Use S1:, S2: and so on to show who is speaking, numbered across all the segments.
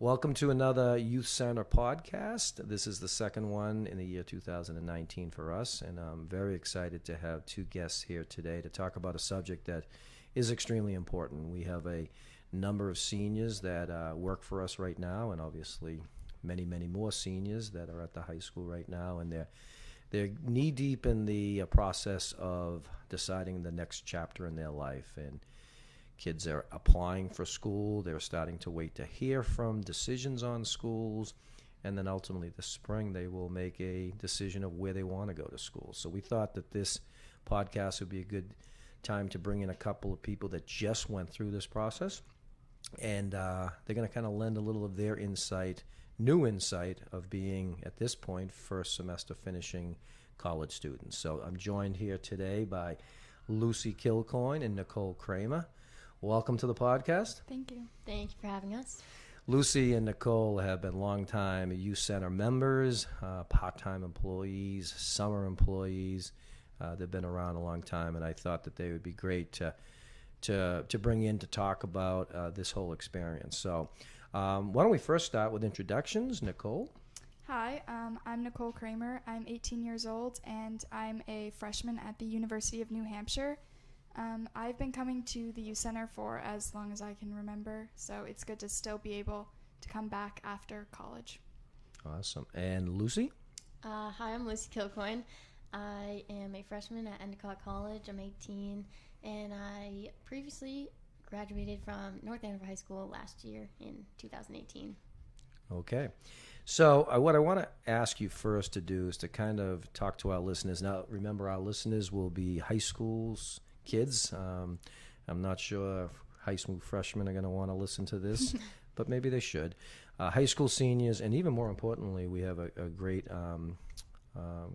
S1: Welcome to another Youth Center podcast. This is the second one in the year 2019 for us, and I'm very excited to have two guests here today to talk about a subject that is extremely important. We have a number of seniors that work for us right now, and obviously many, many more seniors that are at the high school right now, and they're knee-deep in the process of deciding the next chapter in their life. And kids are applying for school. They're starting to wait to hear from decisions on schools. And then ultimately this spring, they will make a decision of where they want to go to school. So we thought that this podcast would be a good time to bring in a couple of people that just went through this process. And they're going to kind of lend a little of their insight, new insight of being, at this point, first semester finishing college students. So I'm joined here today by Lucy Kilcoyne and Nicole Kramer. Welcome to the podcast.
S2: Thank you.
S3: Thank you for having us.
S1: Lucy and Nicole have been longtime Youth Center members, part-time employees, summer employees. They've been around a long time, and I thought that they would be great to bring in to talk about this whole experience. So why don't we first start with introductions. Nicole?
S2: Hi, I'm Nicole Kramer. I'm 18 years old, and I'm a freshman at the University of New Hampshire. I've been coming to the Youth Center for as long as I can remember, so it's good to still be able to come back after college.
S1: Awesome. And Lucy?
S3: Hi, I'm Lucy Kilcoyne. I am a freshman at Endicott College. I'm 18, and I previously graduated from North Andover High School last year in 2018.
S1: Okay. So what I want to ask you first to do is to kind of talk to our listeners. Now, remember, our listeners will be high schools kids. I'm not sure if high school freshmen are going to want to listen to this, but maybe they should. High school seniors, and even more importantly, we have a great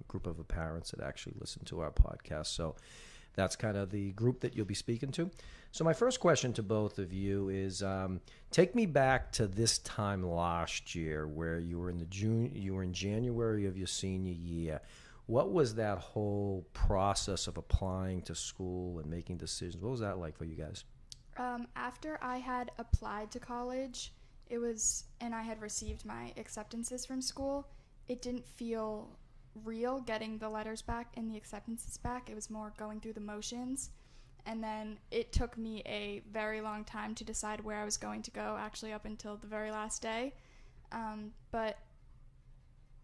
S1: group of parents that actually listen to our podcast. So that's kind of the group that you'll be speaking to. So my first question to both of you is, take me back to this time last year where you were in January of your senior year. What was that whole process of applying to school and making decisions? What was that like for you guys?
S2: After I had applied to college, and I had received my acceptances from school, it didn't feel real getting the letters back and the acceptances back. It was more going through the motions. And then it took me a very long time to decide where I was going to go, actually up until the very last day. But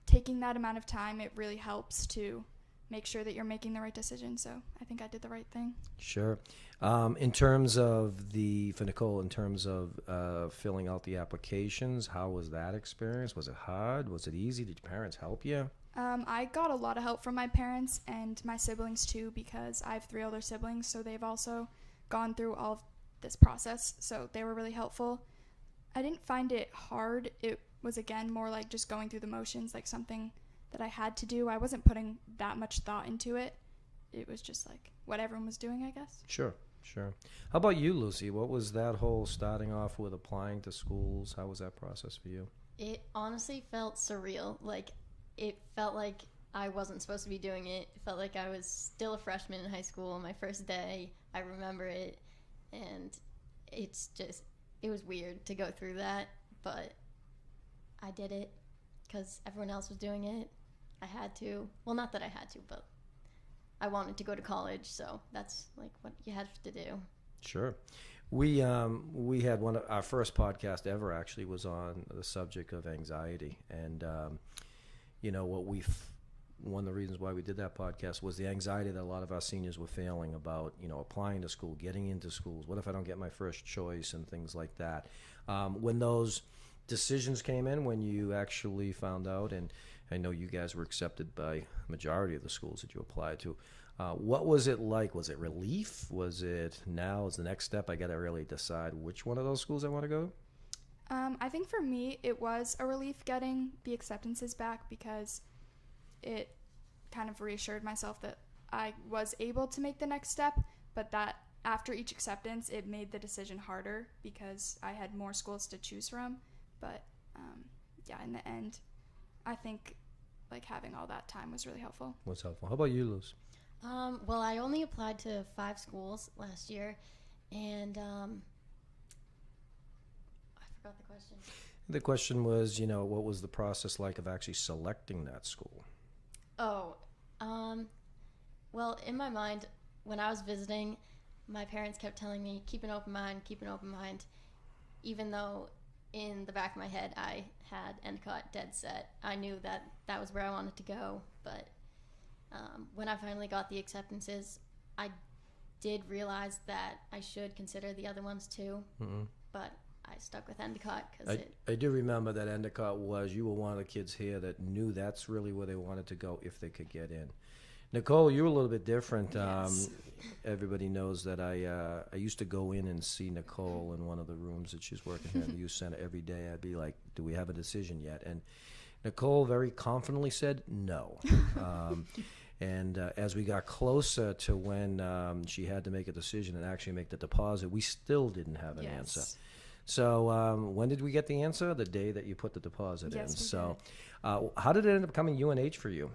S2: taking that amount of time, it really helps to make sure that you're making the right decision. So I think I did the right thing.
S1: Sure. In terms of for Nicole, in terms of filling out the applications, how was that experience? Was it hard? Was it easy? Did your parents help you?
S2: I got a lot of help from my parents and my siblings too, because I have 3 older siblings, so they've also gone through all of this process, so they were really helpful. I didn't find it hard. It was, again, more like just going through the motions, like something that I had to do. I wasn't putting that much thought into it. It was just like what everyone was doing, I guess.
S1: Sure. How about you, Lucy? What was that whole starting off with applying to schools? How was that process for you?
S3: It honestly felt surreal. It felt like I wasn't supposed to be doing it. It felt like I was still a freshman in high school. My first day, I remember it, and it was weird to go through that, but I did it because everyone else was doing it. I had to. Well, not that I had to, but I wanted to go to college, so that's like what you had to do. Sure.
S1: We had one of our first podcast ever actually was on the subject of anxiety, and one of the reasons why we did that podcast was the anxiety that a lot of our seniors were feeling about, applying to school, getting into schools. What if I don't get my first choice and things like that? When those decisions came in, when you actually found out, and I know you guys were accepted by the majority of the schools that you applied to, what was it like? Was it relief? Was it now is the next step? I got to really decide which one of those schools I want to go?
S2: I think for me, it was a relief getting the acceptances back, because it kind of reassured myself that I was able to make the next step, but that after each acceptance, it made the decision harder because I had more schools to choose from. But in the end, I think having all that time was really helpful.
S1: What's helpful? How about you, Luz?
S3: Well, I only applied to 5 schools last year, and I forgot the question.
S1: The question was, what was the process like of actually selecting that school?
S3: Oh, well, in my mind, when I was visiting, my parents kept telling me, keep an open mind, even though in the back of my head I had Endicott dead set. I knew that that was where I wanted to go, but when I finally got the acceptances, I did realize that I should consider the other ones too, but I stuck with Endicott because
S1: I do remember that Endicott you were one of the kids here that knew that's really where they wanted to go if they could get in. Nicole, you were a little bit different.
S2: Yes.
S1: Everybody knows that I used to go in and see Nicole in one of the rooms that she's working here in the youth center every day. I'd be like, do we have a decision yet? And Nicole very confidently said no. And as we got closer to when she had to make a decision and actually make the deposit, we still didn't have an answer. So when did we get the answer? The day that you put the deposit in.
S2: Yes, we
S1: So how did it end up becoming UNH for you?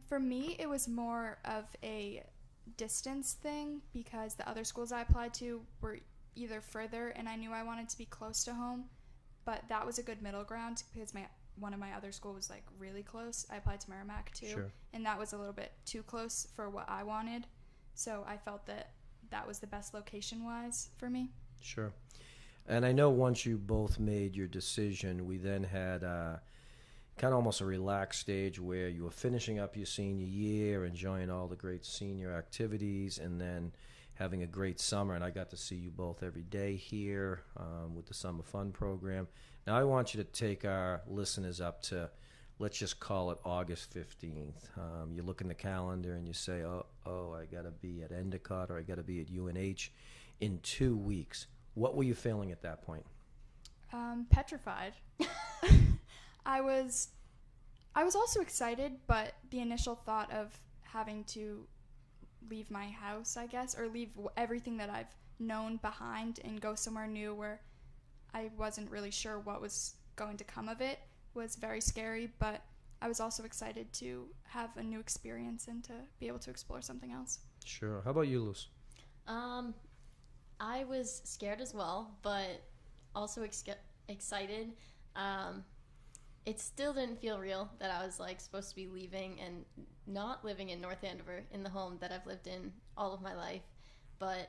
S2: For me, it was more of a distance thing because the other schools I applied to were either further and I knew I wanted to be close to home, but that was a good middle ground because one of my other schools was like really close. I applied to Merrimack too,
S1: Sure.
S2: and that was a little bit too close for what I wanted, so I felt that was the best location-wise for me.
S1: Sure. And I know once you both made your decision, we then had kind of almost a relaxed stage where you were finishing up your senior year, enjoying all the great senior activities, and then having a great summer. And I got to see you both every day here with the Summer Fun program. Now I want you to take our listeners up to, let's just call it August 15th. You look in the calendar and you say, oh, I got to be at Endicott or I got to be at UNH in 2 weeks. What were you feeling at that point?
S2: Petrified. I was also excited, but the initial thought of having to leave my house, I guess, or leave everything that I've known behind and go somewhere new where I wasn't really sure what was going to come of it was very scary, but I was also excited to have a new experience and to be able to explore something else.
S1: Sure. How about you, Luz?
S3: I was scared as well, but also excited. It still didn't feel real that I was like supposed to be leaving and not living in North Andover in the home that I've lived in all of my life, but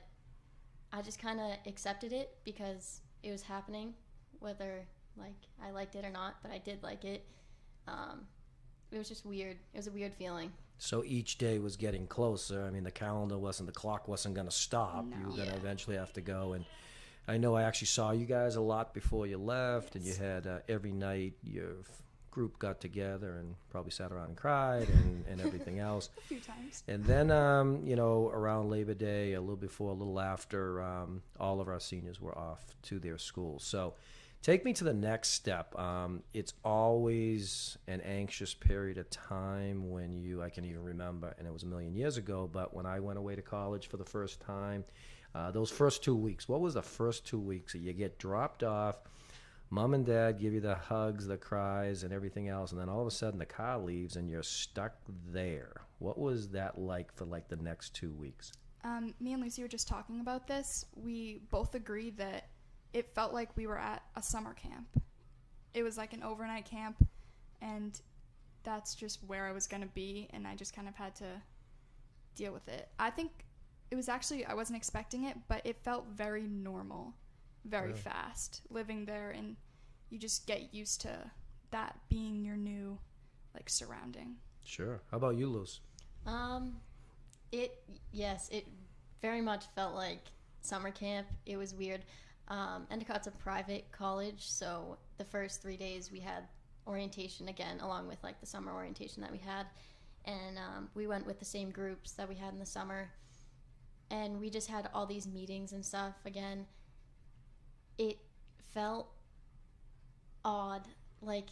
S3: I just kind of accepted it because it was happening, whether like I liked it or not, but I did like it. It was just weird. It was a weird feeling.
S1: So each day was getting closer. I mean, the clock wasn't going to stop.
S2: No.
S1: You were going to eventually have to go. And I know I actually saw you guys a lot before you left, and you had every night your group got together and probably sat around and cried and everything else.
S2: A few times.
S1: And then, around Labor Day, a little before, a little after, all of our seniors were off to their schools. So take me to the next step. It's always an anxious period of time when I can even remember, and it was a million years ago, but when I went away to college for the first time, those first 2 weeks, what was the first 2 weeks that you get dropped off, mom and dad give you the hugs, the cries, and everything else, and then all of a sudden the car leaves and you're stuck there. What was that like for like the next 2 weeks?
S2: Me and Lucy were just talking about this. We both agreed that it felt like we were at a summer camp. It was like an overnight camp, and that's just where I was going to be, and I just kind of had to deal with it. I think it was actually, I wasn't expecting it, but it felt very normal, very fast, living there, and you just get used to that being your new, like, surrounding.
S1: Sure. How about you, Luz?
S3: It very much felt like summer camp. It was weird. Endicott's a private college, so the first 3 days we had orientation again, along with like the summer orientation that we had, and we went with the same groups that we had in the summer, and we just had all these meetings and stuff again. It felt odd, like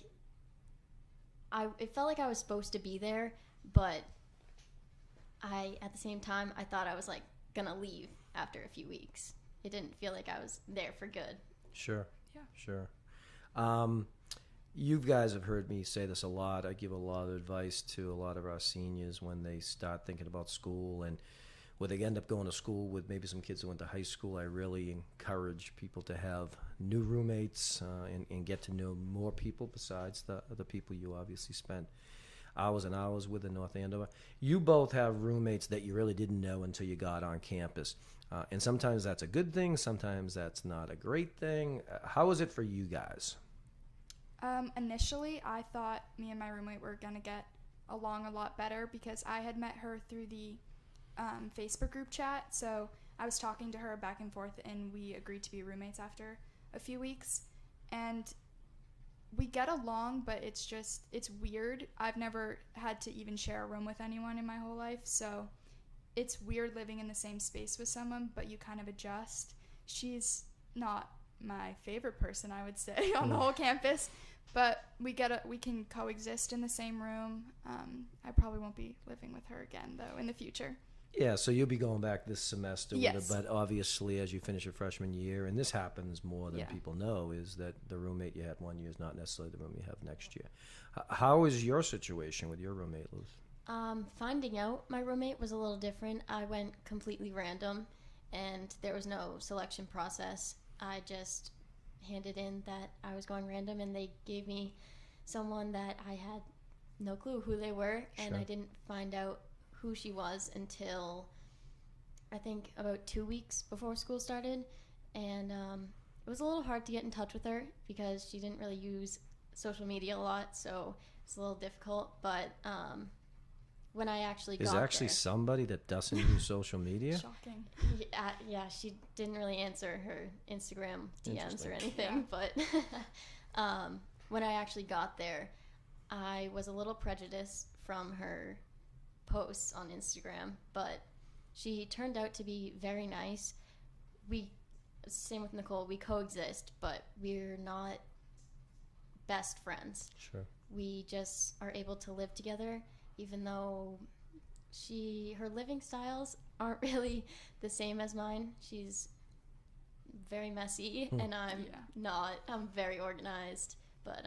S3: it felt like I was supposed to be there, but at the same time I thought I was like gonna leave after a few weeks. It didn't feel like I was there for good.
S1: Sure.
S2: Yeah.
S1: Sure. You guys have heard me say this a lot. I give a lot of advice to a lot of our seniors when they start thinking about school. And where they end up going to school with maybe some kids who went to high school, I really encourage people to have new roommates and get to know more people besides the people you obviously spent hours and hours with in North Andover. You both have roommates that you really didn't know until you got on campus. And sometimes that's a good thing, sometimes that's not a great thing. How is it for you guys?
S2: Initially, I thought me and my roommate were going to get along a lot better because I had met her through the Facebook group chat. So I was talking to her back and forth, and we agreed to be roommates after a few weeks. And we get along, but it's weird. I've never had to even share a room with anyone in my whole life, so it's weird living in the same space with someone, but you kind of adjust. She's not my favorite person, I would say, on the whole campus, but we can coexist in the same room. I probably won't be living with her again, though, in the future.
S1: Yeah, so you'll be going back this semester
S2: Yes.
S1: with her, but obviously as you finish your freshman year, and this happens more than people know, is that the roommate you had one year is not necessarily the room you have next year. How is your situation with your roommate, Luz?
S3: Finding out my roommate was a little different. I went completely random, and there was no selection process. I just handed in that I was going random, and they gave me someone that I had no clue who they were, and I didn't find out who she was until I think about 2 weeks before school started, and it was a little hard to get in touch with her because she didn't really use social media a lot, so it's a little difficult. But when I actually got there,
S1: somebody that doesn't use social media?
S2: Shocking.
S3: Yeah, she didn't really answer her Instagram DMs or anything, but when I actually got there, I was a little prejudiced from her posts on Instagram, but she turned out to be very nice. Same with Nicole, we coexist, but we're not best friends.
S1: Sure.
S3: We just are able to live together, even though her living styles aren't really the same as mine. She's very messy, and I'm not. I'm very organized, but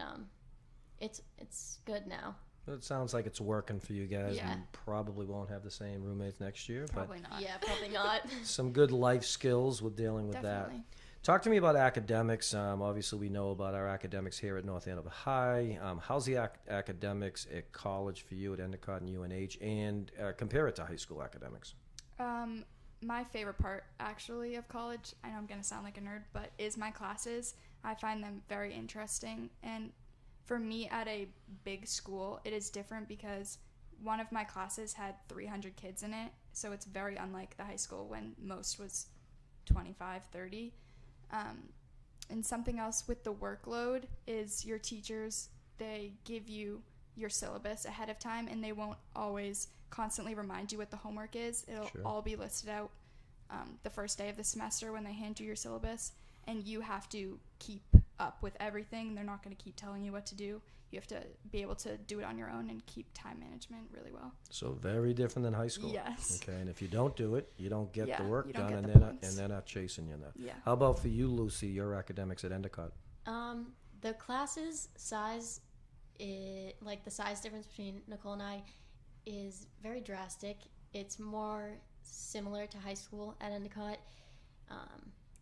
S3: it's good now.
S1: It sounds like it's working for you guys.
S3: Yeah.
S1: You probably won't have the same roommates next year.
S2: Probably not.
S3: Yeah, probably not.
S1: Some good life skills with dealing with
S2: Definitely.
S1: that. Talk to me about academics. Obviously, we know about our academics here at North Andover High. How's the academics at college for you at Endicott and UNH? And compare it to high school academics.
S2: My favorite part, actually, of college, I know I'm going to sound like a nerd, but is my classes. I find them very interesting. And for me, at a big school, it is different because one of my classes had 300 kids in it, so it's very unlike the high school when most was 25, 30. And something else with the workload is your teachers, they give you your syllabus ahead of time, and they won't always constantly remind you what the homework is. It'll all be listed out the first day of the semester when they hand you your syllabus, and you have to keep up with everything. They're not going to keep telling you what to do. You have to be able to do it on your own and keep time management really well.
S1: So very different than high school.
S2: Yes.
S1: Okay, and if you don't do it, you don't get the work done, and they're not chasing you enough.
S2: Yeah.
S1: How about for you, Lucy, your academics at Endicott?
S3: The classes size, like the size difference between Nicole and I, is very drastic. It's more similar to high school at Endicott.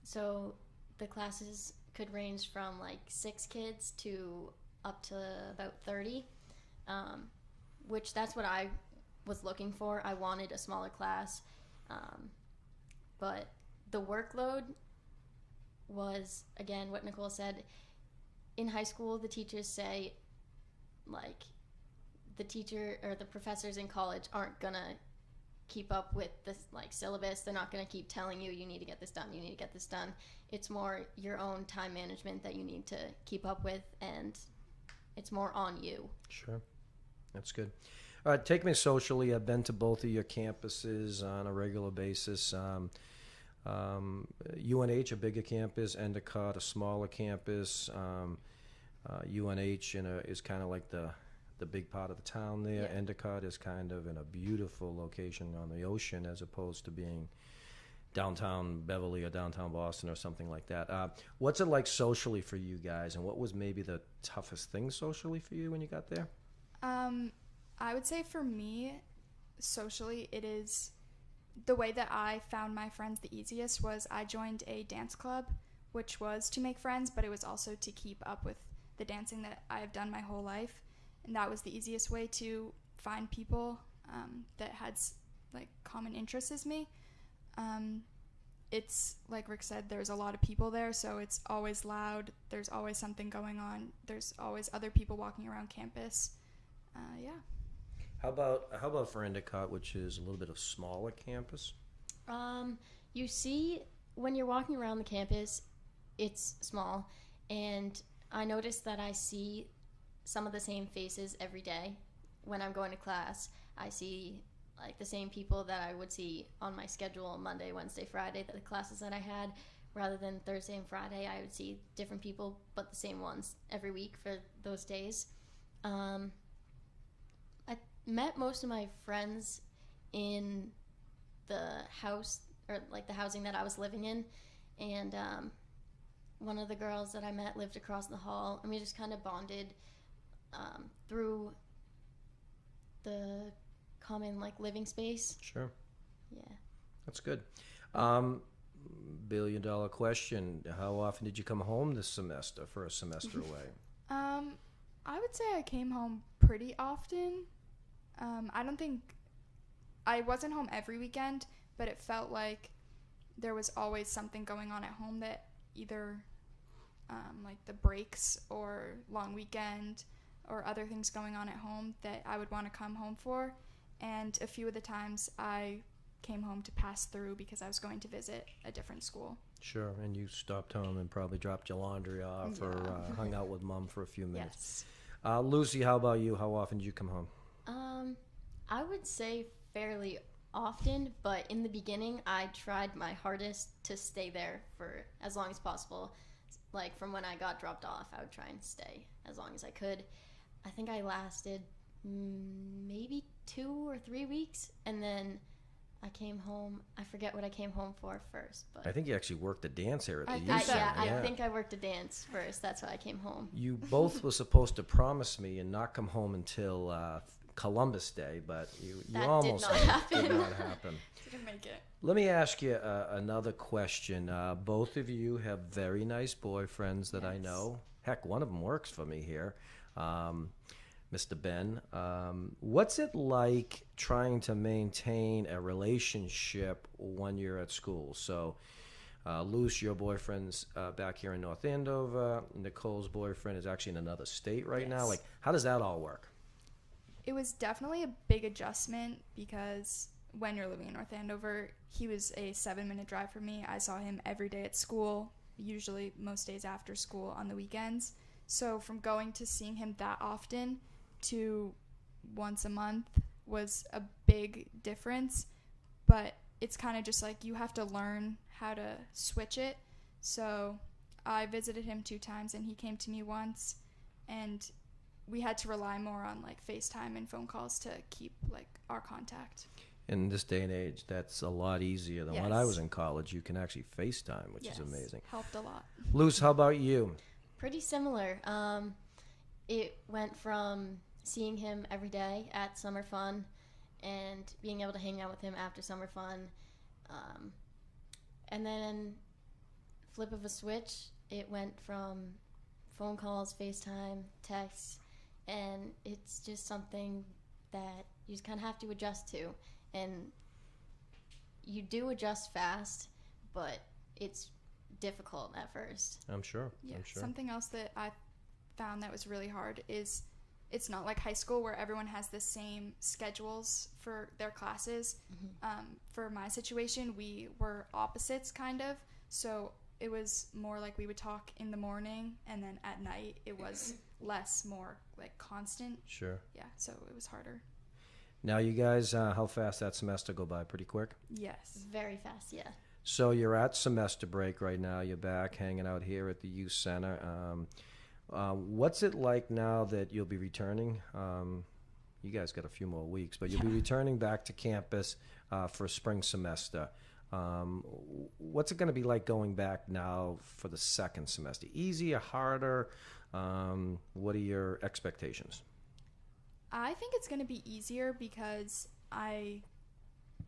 S3: So the classes could range from like 6 kids to up to about 30, which that's what I was looking for. I wanted a smaller class, but the workload was, again, what Nicole said. In high school, the teachers say, like, the teacher or the professors in college aren't gonna keep up with this like syllabus. They're not gonna keep telling you need to get this done, you need to get this done. It's more your own time management that you need to keep up with, and it's more on you. Sure.
S1: That's good. All right, take me socially. I've been to both of your campuses on a regular basis. UNH, a bigger campus, Endicott, a smaller campus. UNH is kind of like the big part of the town there.
S3: Yeah.
S1: Endicott is kind of in a beautiful location on the ocean as opposed to being downtown Beverly or downtown Boston or something like that. What's it like socially for you guys, and what was maybe the toughest thing socially for you when you got there?
S2: I would say for me, socially, it is the way that I found my friends the easiest was I joined a dance club, which was to make friends, but it was also to keep up with the dancing that I have done my whole life. And that was the easiest way to find people that had like common interests as me. It's like Rick said, there's a lot of people there, so it's always loud. There's always something going on. There's always other people walking around campus. Yeah.
S1: How about for Endicott, which is a little bit of smaller campus?
S3: You see, when you're walking around the campus, it's small, and I notice that I see some of the same faces every day. When I'm going to class, I see like the same people that I would see on my schedule Monday, Wednesday, Friday, the classes that I had, rather than Thursday and Friday. I would see different people, but the same ones every week for those days. I met most of my friends in the house, or like the housing that I was living in, and one of the girls that I met lived across the hall, and we just kind of bonded through the common like living space.
S1: Sure.
S3: Yeah.
S1: That's good. Billion-dollar question. How often did you come home this semester for a semester away?
S2: I would say I came home pretty often. I wasn't home every weekend, but it felt like there was always something going on at home that either like the breaks or long weekend or other things going on at home that I would want to come home for. And a few of the times I came home to pass through because I was going to visit a different school.
S1: Sure, and you stopped home and probably dropped your laundry off or hung out with Mom for a few minutes.
S2: Yes.
S1: Lucy, how about you? How often did you come home?
S3: I would say fairly often, but in the beginning, I tried my hardest to stay there for as long as possible. Like from when I got dropped off, I would try and stay as long as I could. I think I lasted maybe 2 or 3 weeks, and then I came home. I forget what I came home for first, but
S1: I think you actually worked a dance here at the
S2: I
S1: youth
S2: think
S1: center.
S3: I think I worked a dance first. That's why I came home.
S1: You both were supposed to promise me and not come home until Columbus Day, but you
S3: That
S1: almost
S3: did not happen.
S1: did not happen.
S2: Didn't make it.
S1: Let me ask you another question. Both of you have very nice boyfriends that I
S2: Yes.
S1: know. Heck, one of them works for me here, Mr. Ben. What's it like trying to maintain a relationship when you're at school? So, Luce, your boyfriend's back here in North Andover. Nicole's boyfriend is actually in another state right now.
S2: Yes.
S1: Like, how does that all work?
S2: It was definitely a big adjustment because when you're living in North Andover, he was a 7-minute drive from me. I saw him every day at school, usually most days after school on the weekends. So from going to seeing him that often to once a month was a big difference. But it's kind of just like you have to learn how to switch it. So I visited him 2 times and he came to me once, and we had to rely more on like FaceTime and phone calls to keep like our contact.
S1: In this day and age, that's a lot easier than when I was in college. You can actually FaceTime, which is amazing.
S2: Helped a lot.
S1: Luce, how about you?
S3: Pretty similar. It went from seeing him every day at summer fun and being able to hang out with him after summer fun. And then flip of a switch, it went from phone calls, FaceTime, texts, and it's just something that you just kind of have to adjust to. And you do adjust fast, but it's difficult at first.
S1: I'm sure.
S2: Yeah.
S1: I'm sure.
S2: Something else that I found that was really hard is it's not like high school where everyone has the same schedules for their classes. For my situation, we were opposites kind of. So it was more like we would talk in the morning, and then at night it was more like constant.
S1: Sure.
S2: Yeah, so it was harder.
S1: Now, you guys, how fast that semester go by? Pretty quick?
S2: Yes.
S3: Very fast, yeah.
S1: So you're at semester break right now. You're back hanging out here at the youth center. What's it like now that you'll be returning? You guys got a few more weeks, but you'll be returning back to campus for spring semester. What's it going to be like going back now for the second semester? Easier, harder? What are your expectations?
S2: I think it's going to be easier because I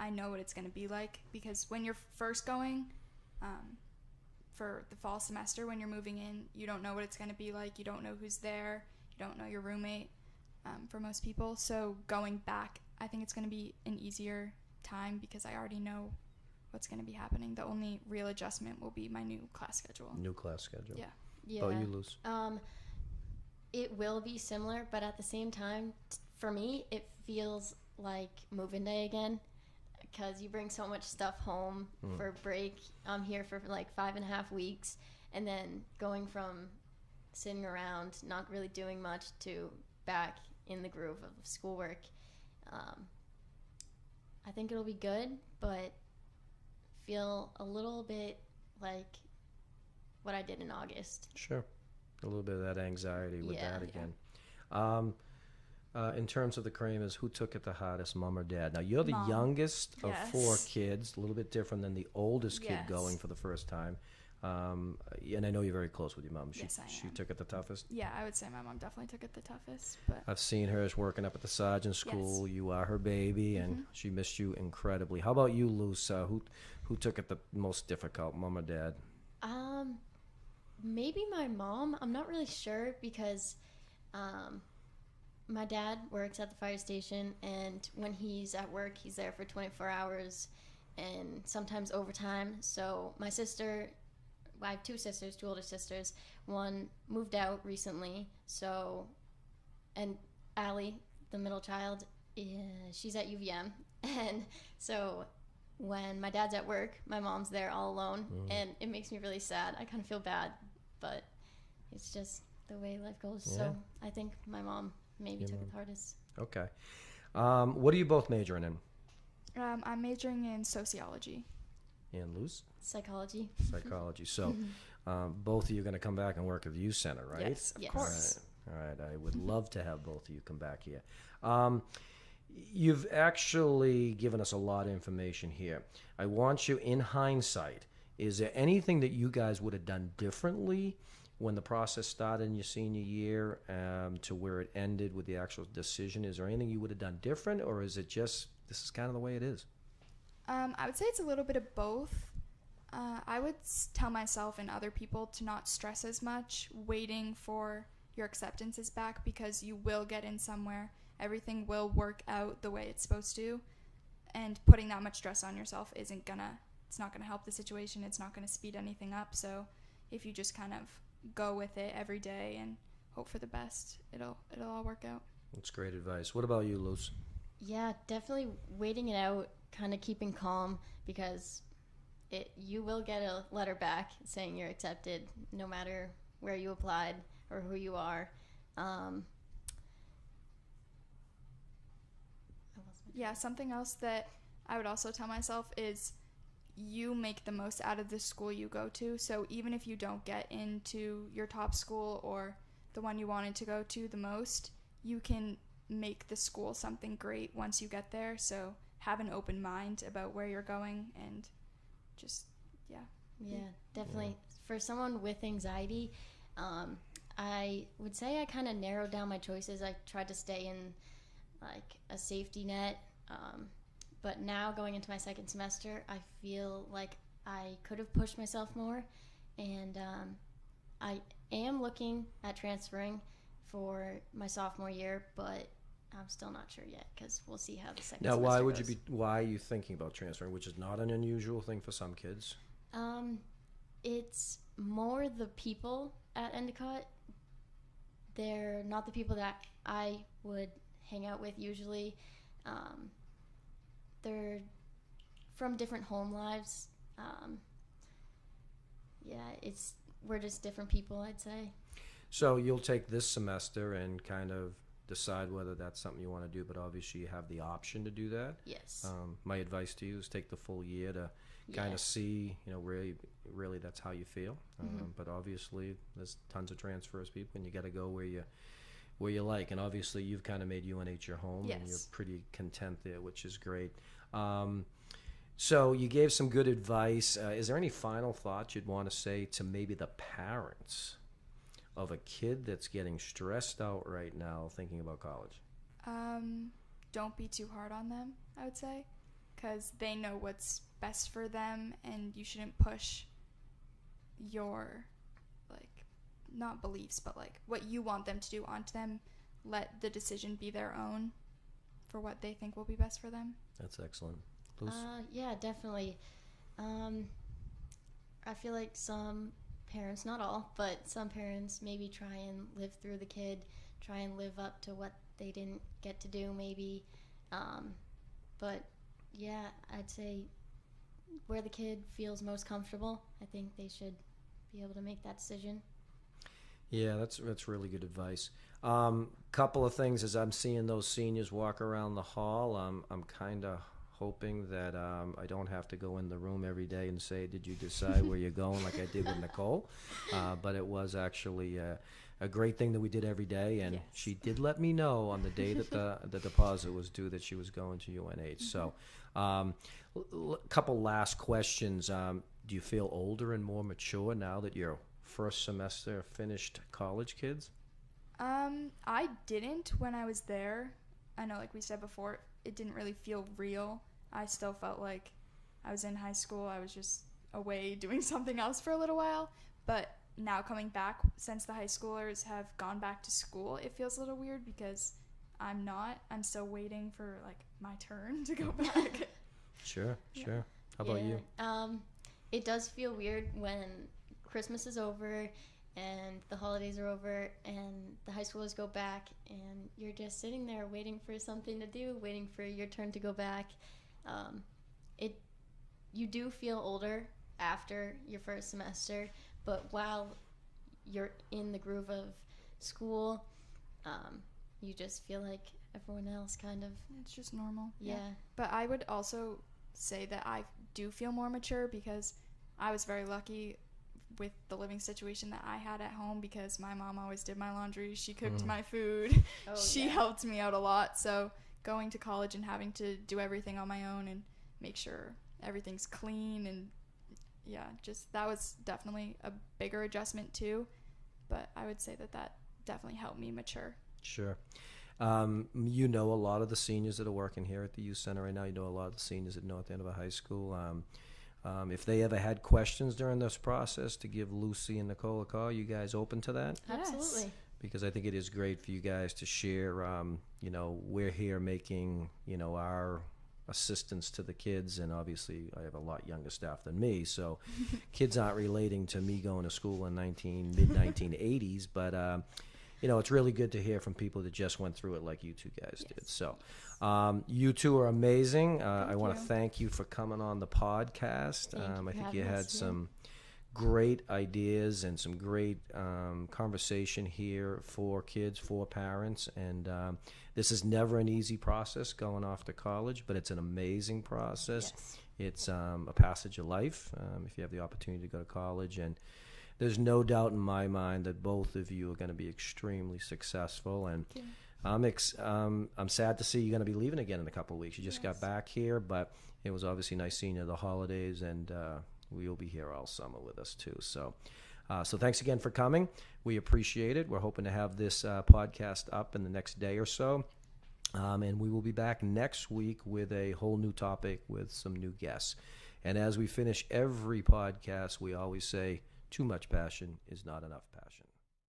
S2: I know what it's going to be like, because when you're first going for the fall semester, when you're moving in, you don't know what it's going to be like. You don't know who's there. You don't know your roommate for most people. So going back, I think it's going to be an easier time because I already know what's going to be happening. The only real adjustment will be my new class schedule.
S1: New class schedule.
S2: Yeah.
S3: Yeah.
S1: Oh, you lose.
S3: It will be similar, but at the same time, for me, it feels like move-in day again, because you bring so much stuff home for break. I'm here for like 5.5 weeks, and then going from sitting around, not really doing much, to back in the groove of schoolwork. I think it'll be good, but feel a little bit like what I did in August.
S1: Sure. A little bit of that anxiety with
S3: Yeah.
S1: that again. In terms of the Kramers, who took it the hardest, mom or dad? Now, you're the
S2: Mom.
S1: youngest of
S2: Yes.
S1: 4 kids, a little bit different than the oldest kid
S2: Yes.
S1: going for the first time. And I know you're very close with your mom.
S2: Yes, I
S1: She
S2: am.
S1: took it the toughest.
S2: Yeah, I would say my mom definitely took it the toughest, but
S1: I've seen her as working up at the sergeant school. You are her baby, and she missed you incredibly. How about you, Luce? Who took it the most difficult, mom or dad?
S3: Maybe my mom. I'm not really sure, because my dad works at the fire station, and when he's at work, he's there for 24 hours and sometimes overtime. So my sister, I have 2 sisters, 2 older sisters. One moved out recently, and Allie, the middle child, she's at UVM. And so when my dad's at work, my mom's there all alone, and it makes me really sad. I kind of feel bad, but it's just the way life goes.
S1: Yeah.
S3: So I think my mom maybe took it the hardest.
S1: Okay. What are you both majoring in?
S2: I'm majoring in sociology.
S1: And Luce?
S3: Psychology.
S1: Psychology. So both of you are going to come back and work at the youth center, right?
S2: Yes, of
S3: Yes.
S2: course.
S1: All right. I would love to have both of you come back here. You've actually given us a lot of information here. I want you, in hindsight, is there anything that you guys would have done differently when the process started in your senior year to where it ended with the actual decision? Is there anything you would have done different, or is it just this is kind of the way it is?
S2: I would say it's a little bit of both. I would tell myself and other people to not stress as much waiting for your acceptances back, because you will get in somewhere. Everything will work out the way it's supposed to, and putting that much stress on yourself it's not gonna help the situation. It's not gonna speed anything up. So if you just kind of go with it every day and hope for the best, it'll all work out.
S1: That's great advice. What about you, Luce?
S3: Yeah, definitely waiting it out, kind of keeping calm, because you will get a letter back saying you're accepted, no matter where you applied or who you are.
S2: Yeah, something else that I would also tell myself is you make the most out of the school you go to. So even if you don't get into your top school or the one you wanted to go to the most, you can make the school something great once you get there. So have an open mind about where you're going, and just,
S3: Yeah, definitely. For someone with anxiety, I would say I kind of narrowed down my choices. I tried to stay in like a safety net, but now going into my second semester, I feel like I could have pushed myself more, and I am looking at transferring for my sophomore year, but I'm still not sure yet, because we'll see how the second
S1: Now,
S3: semester goes.
S1: why are you thinking about transferring, which is not an unusual thing for some kids?
S3: It's more the people at Endicott. They're not the people that I would hang out with usually. They're from different home lives. We're just different people, I'd say.
S1: So you'll take this semester and kind of decide whether that's something you want to do, but obviously you have the option to do that.
S3: Yes.
S1: My advice to you is take the full year to kind of see, really that's how you feel. But obviously there's tons of transfers, people, and you got to go where you like. And obviously you've kind of made UNH your home, and you're
S2: Yes.
S1: pretty content there, which is great. So you gave some good advice. Is there any final thoughts you'd want to say to maybe the parents of a kid that's getting stressed out right now thinking about college?
S2: don't be too hard on them, I would say, because they know what's best for them, and you shouldn't push your, like, not beliefs, but like what you want them to do onto them. Let the decision be their own for what they think will be best for them.
S1: That's excellent. Luce?
S3: Yeah, definitely. I feel like some parents, not all, but some parents maybe try and live through the kid, try and live up to what they didn't get to do maybe. But yeah, I'd say where the kid feels most comfortable, I think they should be able to make that decision.
S1: Yeah, that's really good advice. Couple of things as I'm seeing those seniors walk around the hall, I'm kind of hoping that I don't have to go in the room every day and say, did you decide where you're going, like I did with Nicole? But it was actually a great thing that we did every day, and
S3: Yes.
S1: she did let me know on the day that the deposit was due that she was going to UNH. So couple last questions. Do you feel older and more mature now that you're first semester finished college kids?
S2: I didn't when I was there. I know, like we said before, it didn't really feel real. I still felt like I was in high school. I was just away doing something else for a little while. But now coming back, since the high schoolers have gone back to school, it feels a little weird because I'm not. I'm still waiting for, like, my turn to go back.
S1: Sure. How about you?
S3: It does feel weird when Christmas is over and the holidays are over and the high schoolers go back and you're just sitting there waiting for something to do, waiting for your turn to go back. You do feel older after your first semester, but while you're in the groove of school, you just feel like everyone else, kind of.
S2: It's just normal.
S3: Yeah.
S2: But I would also say that I do feel more mature because I was very lucky with the living situation that I had at home because my mom always did my laundry. She cooked my food. She helped me out a lot. So going to college and having to do everything on my own and make sure everything's clean, and just that was definitely a bigger adjustment too. But I would say that definitely helped me mature.
S1: Sure. You know a lot of the seniors that are working here at the youth center right now. You know a lot of the seniors at North Andover High School. If they ever had questions during this process, to give Lucy and Nicole a call, you guys open to that?
S3: Absolutely.
S1: Because I think it is great for you guys to share. We're here making, our assistance to the kids, and obviously I have a lot younger staff than me, so kids aren't relating to me going to school in mid-1980s, but it's really good to hear from people that just went through it like you two guys did. So you two are amazing. I want to thank you for coming on the podcast. I think you had some great ideas and some great conversation here for kids, for parents, and this is never an easy process going off to college, but it's an amazing process.
S3: Yes.
S1: It's a passage of life if you have the opportunity to go to college, and there's no doubt in my mind that both of you are going to be extremely successful, and I'm sad to see you're going to be leaving again in a couple of weeks. You just got back here, but it was obviously nice seeing you at the holidays, and we'll be here all summer with us too. So thanks again for coming. We appreciate it. We're hoping to have this podcast up in the next day or so, and we will be back next week with a whole new topic with some new guests. And as we finish every podcast, we always say, too much passion is not enough passion.